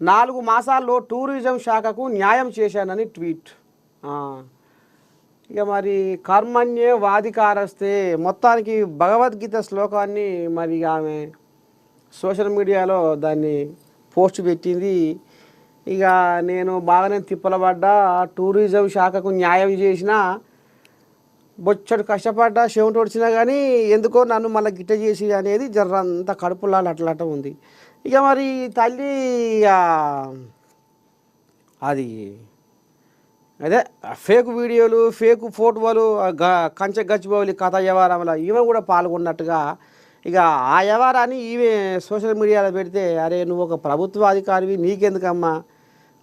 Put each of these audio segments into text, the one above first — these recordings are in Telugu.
4 మాసాల్లో టూరిజం శాఖకు న్యాయం చేశానని ట్వీట్. ఇక మరి కర్మణ్యే వాధికారస్తే మొత్తానికి భగవద్గీత శ్లోకాన్ని మరి ఆమె సోషల్ మీడియాలో దాన్ని పోస్ట్ పెట్టింది. ఇక నేను బాగానే తిప్పలబడ్డా, టూరిజం శాఖకు న్యాయం చేసిన, బొచ్చడు కష్టపడ్డా, చెవిటి వచ్చినా కానీ ఎందుకో నన్ను మళ్ళీ గిట్ట చేసి అనేది జర్రంత కడుపులాలు అట్లట ఉంది. ఇక మరి తల్లి అది అదే ఫేక్ వీడియోలు, ఫేక్ ఫోటోలు, కంచె గచ్చిబౌలి కథ వ్యవహారంలో ఈమె కూడా పాల్గొన్నట్టుగా ఇక ఆ వ్యవహారాన్ని ఈమె సోషల్ మీడియాలో పెడితే, అరే నువ్వు ఒక ప్రభుత్వ అధికారివి, నీకెందుకమ్మా,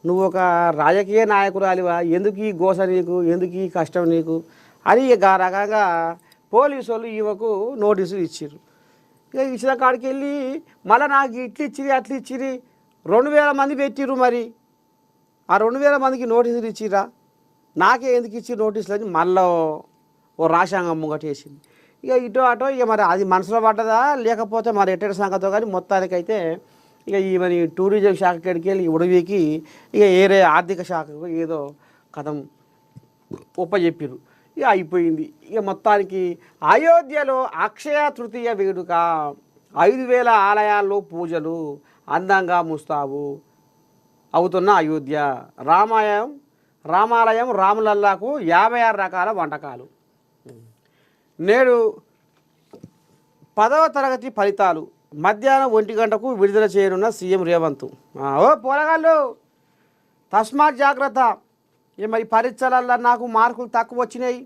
నువ్వు ఒక రాజకీయ నాయకురాలివా, ఎందుకు ఈ గోస నీకు, ఎందుకు ఈ కష్టం నీకు అని ఇక రకంగా పోలీసు వాళ్ళు ఈమెకు నోటీసులు ఇచ్చారు. ఇక ఇచ్చిన కాడికి వెళ్ళి మళ్ళీ నాకు ఇట్లు ఇచ్చిరి అట్లు ఇచ్చిరి 2000 మంది పెట్టిరు. మరి ఆ 2000 మందికి నోటీసులు ఇచ్చిరా, నాకే ఎందుకు ఇచ్చి నోటీసులు అని మళ్ళీ ఓ రాశాంగం ముంగటేసింది. ఇక ఇటో అటో ఇక మరి అది మనసులో పడ్డదా లేకపోతే మరి ఎట్టడి సంగతో, కానీ మొత్తానికైతే ఇక ఈమెని టూరిజం శాఖ కాడికి వెళ్ళి ఉడవికి ఇక ఏరే ఆర్థిక శాఖకు ఏదో కథం ఒప్పజెప్పిరు. ఇక అయిపోయింది. ఇక మొత్తానికి అయోధ్యలో అక్షయ తృతీయ వేడుక, 5000 ఆలయాల్లో పూజలు, అందంగా ముస్తాబు అవుతున్న అయోధ్య, రామాలయం రాములల్లాకు 56 రకాల వంటకాలు. నేడు 10వ తరగతి ఫలితాలు మధ్యాహ్నం 1 గంటకు విడుదల చేయనున్న సీఎం రేవంత్. ఓ పోరగాళ్ళు తస్మాత్ జాగ్రత్త, మరి పరీక్షలల్లో నాకు మార్కులు తక్కువ వచ్చినాయి,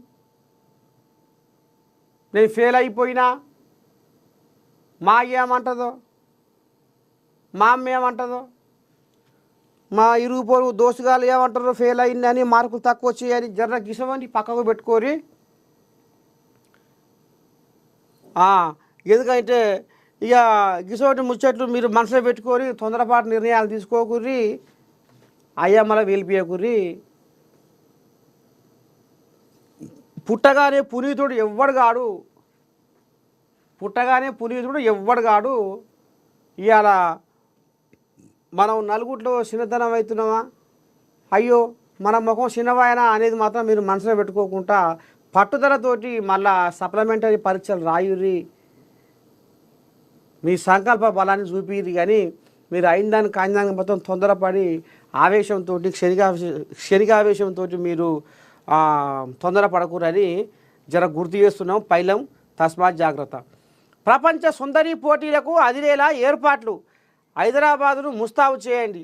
నేను ఫెయిల్ అయిపోయినా మా ఏమంటుందో, మా అమ్మ ఏమంటుందో, మా ఇరుగు పొరుగు దోస్తుగాలు ఏమంటారో, ఫెయిల్ అయిందని మార్కులు తక్కువ వచ్చాయని జర్ర గిసవండి పక్కకు పెట్టుకోరి. ఎందుకంటే ఇక గిసోటి ముచ్చట్లు మీరు మనసులో పెట్టుకొని తొందరపాటు నిర్ణయాలు తీసుకోకుర్రి, అయ్యమ్మల వెళ్ళిపోయకుర్రి. పుట్టగానే పునీతుడు ఎవ్వడు కాడు. ఇవాళ మనం నలుగుట్లో చిన్నతనం అవుతున్నామా, అయ్యో మన ముఖం చిన్నవాయనా అనేది మాత్రం మీరు మనసులో పెట్టుకోకుండా పట్టుదలతోటి మళ్ళా సప్లిమెంటరీ పరీక్షలు రాయుర్రి, మీ సంకల్ప బలాన్ని చూపిర్రి. కానీ మీరు అయినదానికి కానిదానికి మొత్తం తొందరపడి ఆవేశంతో క్షణికావేశంతో మీరు తొందరపడకూరని జర గుర్తు చేస్తున్నాం. పైలం తస్మాత్ జాగ్రత్త. ప్రపంచ సుందరి పోటీలకు అదిరేలా ఏర్పాట్లు, హైదరాబాదును ముస్తాబు చేయండి,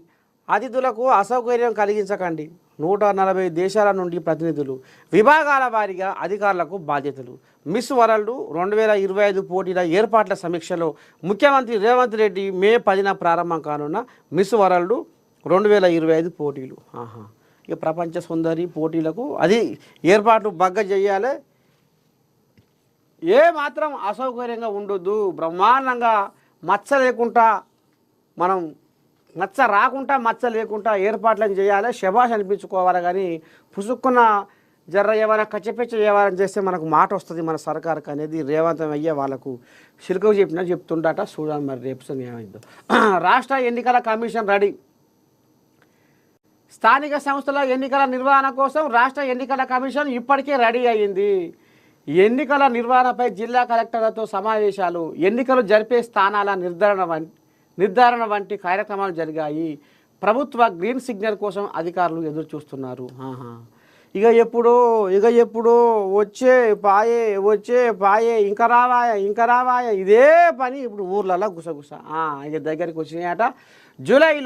అతిథులకు అసౌకర్యం కలిగించకండి. 140 దేశాల నుండి ప్రతినిధులు, విభాగాల వారీగా అధికారులకు బాధ్యతలు. మిస్ వరల్డ్ 2025 పోటీల ఏర్పాట్ల సమీక్షలో ముఖ్యమంత్రి రేవంత్ రెడ్డి మే 10న ప్రారంభం కానున్న మిస్ వరల్డ్ 2025 పోటీలు. ఇక ప్రపంచ సుందరి పోటీలకు అది ఏర్పాట్లు బగ్గ చేయాలి, ఏ మాత్రం అసౌకర్యంగా ఉండొద్దు, బ్రహ్మాండంగా మచ్చ లేకుండా మనం మచ్చ లేకుండా ఏర్పాట్లను చేయాలి, శభాష్ అనిపించుకోవాలి. కానీ పుసుక్కున్న జర్ర ఏమైనా కచ్చపెచ్చ ఏమైనా చేస్తే మనకు మాట వస్తుంది మన సర్కారుకి అనేది రేవంత్ అయ్యే వాళ్ళకు చిలుకకు చెప్తుండట. చూడాలి మరి రేపు ఏమైందో. రాష్ట్ర ఎన్నికల కమిషన్ రెడీ. స్థానిక సంస్థల ఎన్నికల నిర్వహణ కోసం రాష్ట్ర ఎన్నికల కమిషన్ ఇప్పటికే రెడీ అయ్యింది. ఎన్నికల నిర్వహణపై జిల్లా కలెక్టర్లతో సమావేశాలు, ఎన్నికలు జరిపే స్థానాల నిర్ధారణ వంటి కార్యక్రమాలు జరిగాయి. ప్రభుత్వ గ్రీన్ సిగ్నల్ కోసం అధికారులు ఎదురు చూస్తున్నారు. ఇక ఎప్పుడు వచ్చే పాయే ఇంకా రావాయే ఇదే పని ఇప్పుడు ఊర్లలో గుసగుస. ఇక దగ్గరికి వచ్చినాయట. జూలైలో